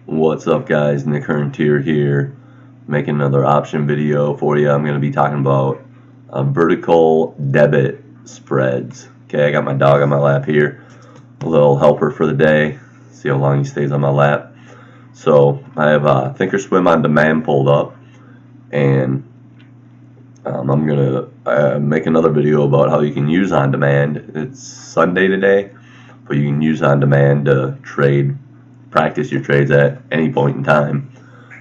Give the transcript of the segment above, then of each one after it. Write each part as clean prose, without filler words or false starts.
What's up, guys? Nick Herntier here, making another option video for you. I'm going to be talking about vertical debit spreads. Okay, I got my dog on my lap here, a little helper for the day. See how long he stays on my lap. So I have Thinkorswim on Demand pulled up, and I'm going to make another video about how you can use On Demand. It's Sunday today, but you can use On Demand to practice your trades at any point in time.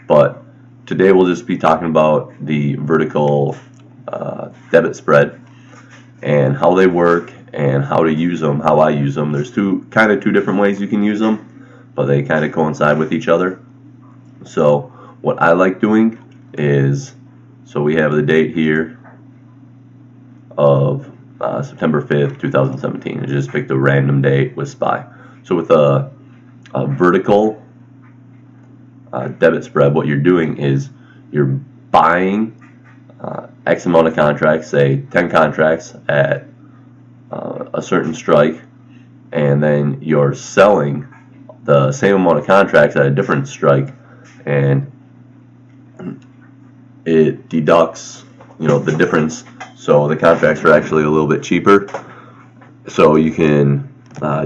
But today we'll just be talking about the vertical debit spread and how they work and how to use them, how I use them. There's two different ways you can use them, but they kind of coincide with each other. So what I like doing is, so we have the date here of September 5th, 2017. I just picked a random date with SPY. So with a vertical debit spread, what you're doing is you're buying X amount of contracts, say 10 contracts at a certain strike, and then you're selling the same amount of contracts at a different strike, and it deducts the difference, so the contracts are actually a little bit cheaper. So you can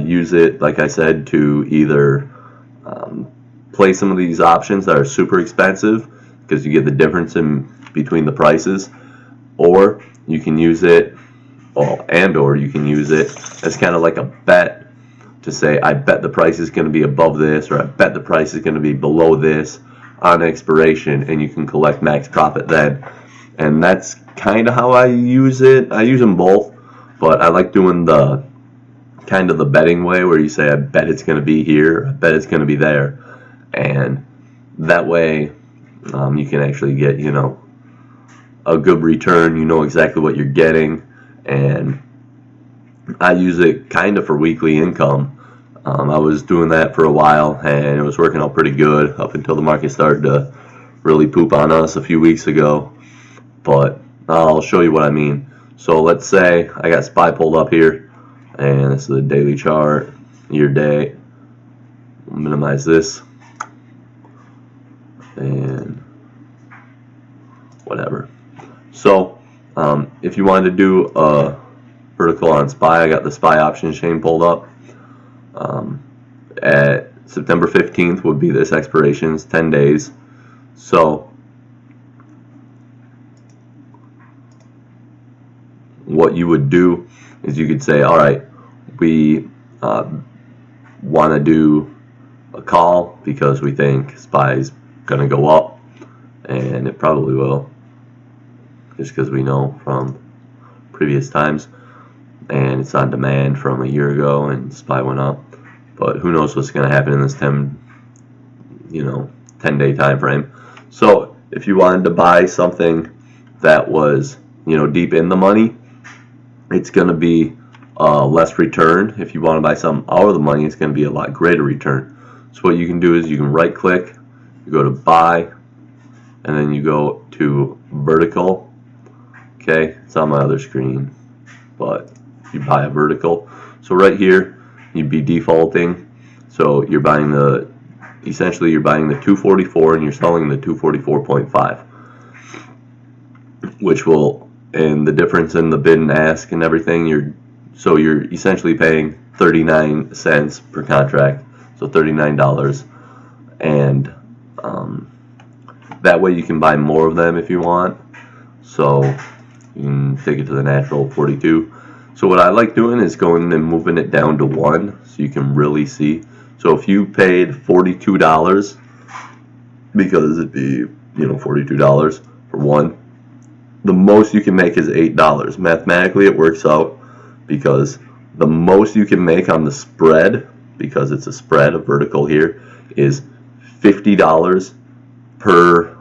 use it, like I said, to either play some of these options that are super expensive because you get the difference in between the prices, or you can use it, or you can use it as kind of like a bet to say, I bet the price is going to be above this, or I bet the price is going to be below this on expiration, and you can collect max profit then. And that's kind of how I use it. I use them both, but I like doing the kind of the betting way where you say, I bet it's going to be here, I bet it's going to be there, and that way you can actually get a good return. You know exactly what you're getting, and I use it kind of for weekly income. I was doing that for a while, and it was working out pretty good up until the market started to really poop on us a few weeks ago. But I'll show you what I mean. So let's say I got SPY pulled up here, and this is the daily chart, year day. I'll minimize this and whatever. So if you wanted to do a vertical on SPY, I got the SPY option chain pulled up. At September 15th would be this expiration, it's 10 days. So what you would do is you could say, all right, we want to do a call because we think SPY is going to go up, and it probably will, just because we know from previous times, and it's on demand from a year ago and SPY went up. But who knows what's going to happen in this 10-day time frame. So if you wanted to buy something that was deep in the money, it's going to be less return. If you want to buy something out of the money, it's going to be a lot greater return. So what you can do is you can right click, you go to buy, and then you go to vertical. Okay, it's on my other screen, but you buy a vertical. So right here you'd be defaulting, so you're buying essentially you're buying the 244 and you're selling the 244.5, which will, and the difference in the bid and ask and everything, you're essentially paying 39 cents per contract, so $39, and that way you can buy more of them if you want. So you can take it to the natural 42. So what I like doing is going and moving it down to 1 so you can really see. So if you paid $42, because it'd be $42 for 1, the most you can make is $8. Mathematically it works out, because the most you can make on the spread, because it's a spread, a vertical here, is $50 per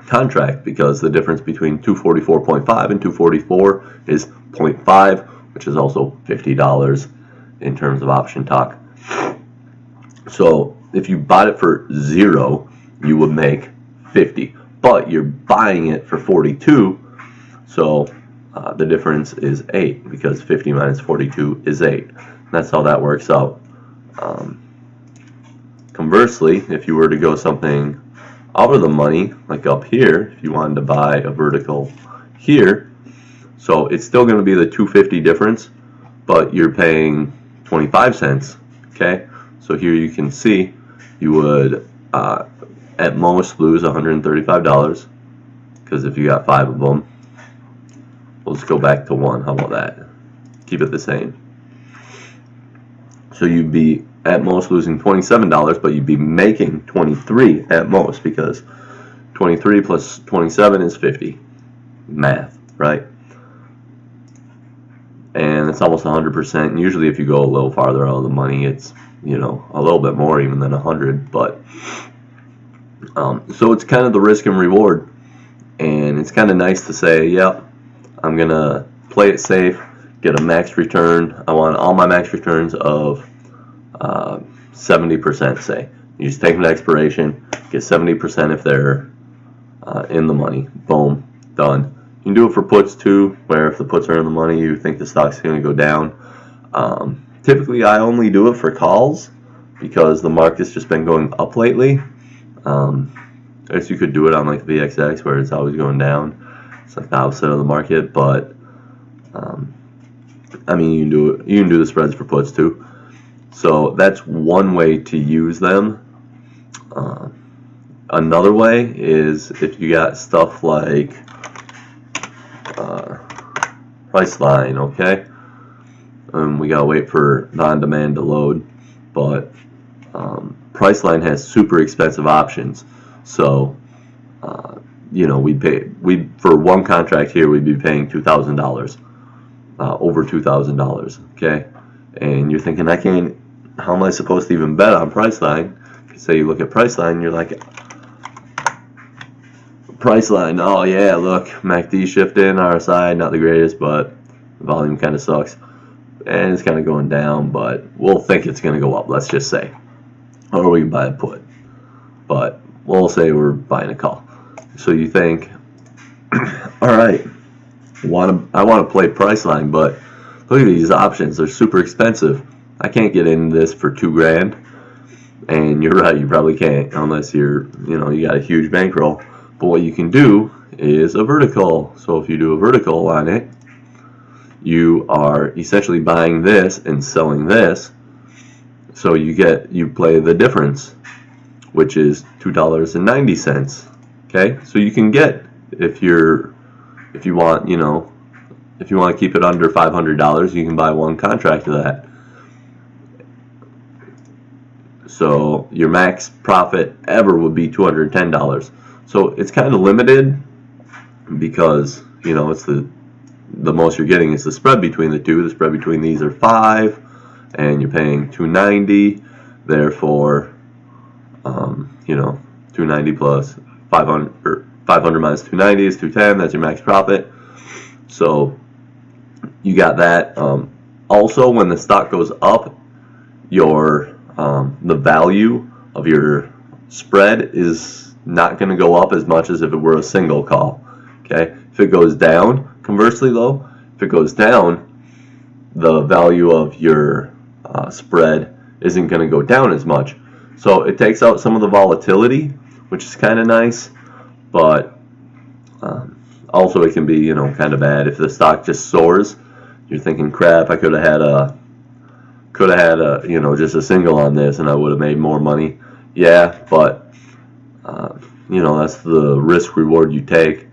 contract, because the difference between 244.5 and 244 is 0.5, which is also $50 in terms of option talk. So if you bought it for 0, you would make 50, but you're buying it for 42, so the difference is 8, because 50 minus 42 is 8. That's how that works out. Conversely, if you were to go something out of the money, like up here, if you wanted to buy a vertical here, so it's still going to be the 250 difference, but you're paying 25 cents. Okay, so here you can see you would at most lose $135, because if you got 5 of them, we'll just go back to 1. How about that? Keep it the same. So you'd be at most losing $27, but you'd be making 23 at most, because 23 plus 27 is 50. Math, right? And it's almost 100%. And usually if you go a little farther out of the money, it's, you know, a little bit more even than 100. But so it's kind of the risk and reward, and it's kind of nice to say, yep, I'm gonna play it safe, get a max return. I want all my max returns of 70%. Say you just take them to expiration, get 70% if they're in the money. Boom, done. You can do it for puts too, where if the puts are in the money, you think the stock's going to go down. Typically, I only do it for calls because the market's just been going up lately. I guess you could do it on like VXX where it's always going down. It's like the opposite of the market, but I mean, you can do it. You can do the spreads for puts too. So that's one way to use them. Another way is if you got stuff like Priceline, okay? We gotta wait for non-demand to load, but Priceline has super expensive options. So you know, we for one contract here we'd be paying $2,000, over $2,000, okay? And you're thinking, how am I supposed to even bet on Priceline? Say you look at Priceline, you're like, Priceline, oh yeah, look, MACD shifting, RSI, not the greatest, but the volume kind of sucks. And it's kind of going down, but we'll think it's going to go up, let's just say. Or we can buy a put. But we'll say we're buying a call. So you think, alright, I want to play Priceline, but look at these options, they're super expensive. I can't get into this for $2,000, and you're right, you probably can't unless you got a huge bankroll. But what you can do is a vertical. So if you do a vertical on it, you are essentially buying this and selling this. So you play the difference, which is $2.90. Okay, so you can get if you want to keep it under $500, you can buy one contract of that. So your max profit ever would be $210. So it's kind of limited because it's the most you're getting is the spread between the two. The spread between these are 5, and you're paying $290. Therefore, 290 plus 500 or 500 minus 290 is 210. That's your max profit. So you got that. Also, when the stock goes up, the value of your spread is not going to go up as much as if it were a single call. Okay. If it goes down, conversely though, if it goes down, the value of your spread isn't going to go down as much. So it takes out some of the volatility, which is kind of nice, but also it can be kind of bad if the stock just soars. You're thinking, crap, I could have had a just a single on this and I would have made more money. Yeah, but that's the risk reward you take.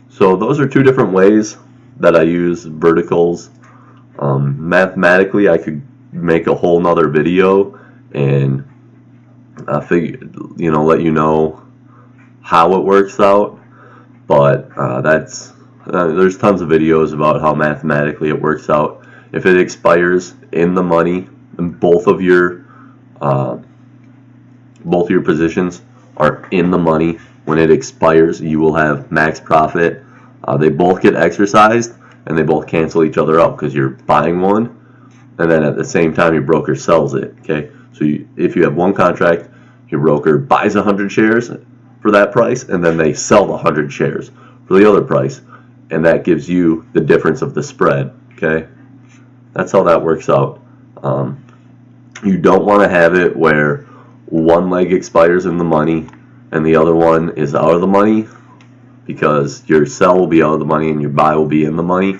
So those are two different ways that I use verticals. Mathematically, I could make a whole nother video and let you know how it works out. But there's tons of videos about how mathematically it works out. If it expires in the money, and both your positions are in the money when it expires, you will have max profit. They both get exercised and they both cancel each other out because you're buying one and then at the same time your broker sells it. Okay, so if you have one contract, your broker buys 100 shares for that price and then they sell the 100 shares for the other price, and that gives you the difference of the spread. Okay, that's how that works out. You don't want to have it where one leg expires in the money and the other one is out of the money, because your sell will be out of the money and your buy will be in the money.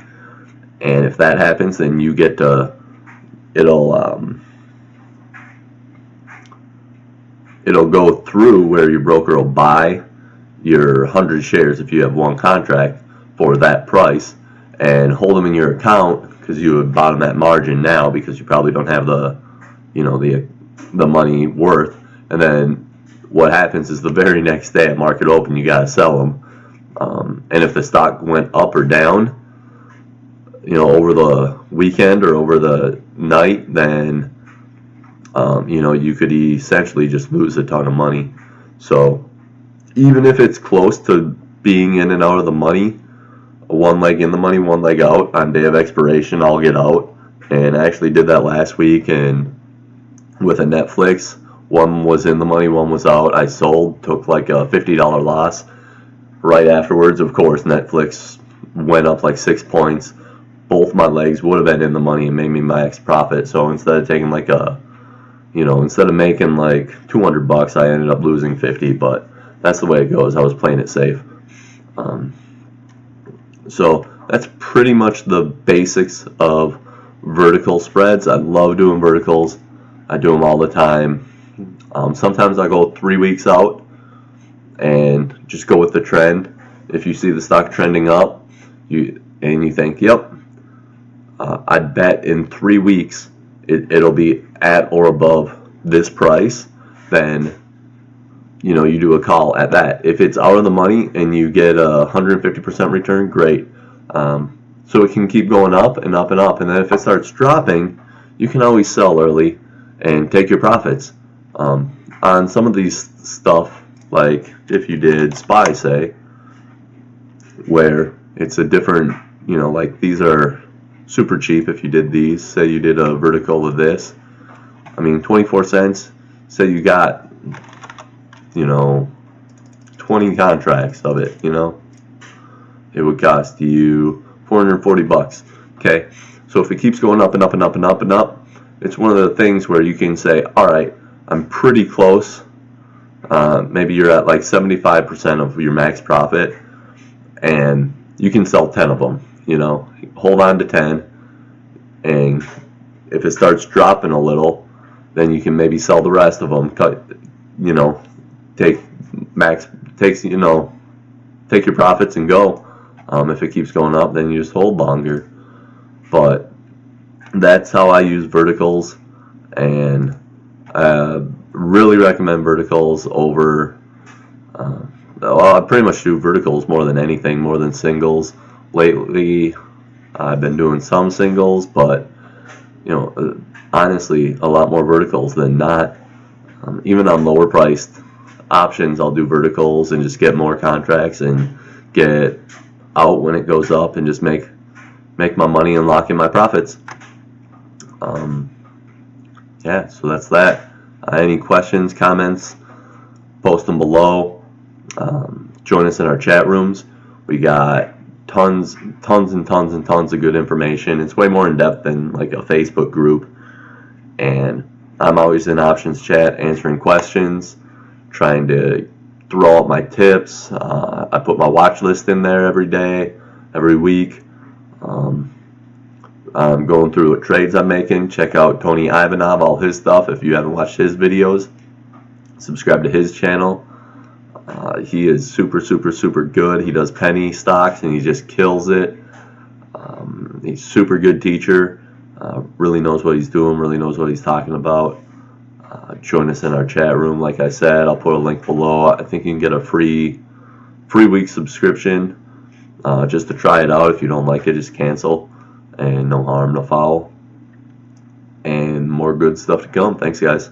And if that happens, then you get to, it'll go through where your broker will buy your 100 shares if you have one contract for that price, and hold them in your account because you have bought them at margin now, because you probably don't have the, you know, the money worth. And then what happens is the very next day at market open, you got to sell them. And if the stock went up or down, you know, over the weekend or over the night, then you know, you could essentially just lose a ton of money. So even if it's close to being in and out of the money, one leg in the money, one leg out, on day of expiration, I'll get out. And I actually did that last week, and with a Netflix, one was in the money, one was out. I sold, took like a $50 loss. Right afterwards, of course, Netflix went up like 6 points. Both my legs would have been in the money and made me max profit. So instead of taking like a, you know, instead of making like $200, I ended up losing 50. But that's the way it goes. I was playing it safe. So that's pretty much the basics of vertical spreads. I love doing verticals. I do them all the time. Sometimes I go 3 weeks out and just go with the trend. If you see the stock trending up, you think, yep, I'd bet in 3 weeks it'll be at or above this price, then, you know, you do a call at that. If it's out of the money and you get a 150% return, great. So it can keep going up and up and up, and then if it starts dropping, you can always sell early and take your profits. On some of these stuff, like if you did SPY, say, where it's a different, you know, like these are super cheap. If you did these, say you did a vertical of this, I mean 24 cents, say you got, you know, 20 contracts of it, you know, it would cost you $440. Okay, so if it keeps going up and up and up and up and up, it's one of the things where you can say, all right, I'm pretty close. Maybe you're at like 75% of your max profit, and you can sell 10 of them. You know, hold on to 10, and if it starts dropping a little, then you can maybe sell the rest of them. Cut, you know, take your profits and go. If it keeps going up, then you just hold longer. But that's how I use verticals, and really recommend verticals over. Well, I pretty much do verticals more than anything, more than singles. Lately, I've been doing some singles, but you know, honestly, a lot more verticals than not. Even on lower priced options, I'll do verticals and just get more contracts and get out when it goes up and just make my money and lock in my profits. Yeah, so that's that. Any questions, comments, post them below. Join us in our chat rooms. We got tons and tons of good information. It's way more in depth than like a Facebook group. And I'm always in options chat answering questions, trying to throw out my tips. I put my watch list in there every day, every week. I'm going through what trades I'm making. Check out Tony Ivanov, all his stuff. If you haven't watched his videos, subscribe to his channel. He is super good. He does penny stocks and he just kills it. He's a super good teacher. Really knows what he's doing, really knows what he's talking about. Join us in our chat room. Like I said, I'll put a link below. I think you can get a free week subscription just to try it out. If you don't like it, just cancel. And no harm, no foul. And more good stuff to come. Thanks, guys.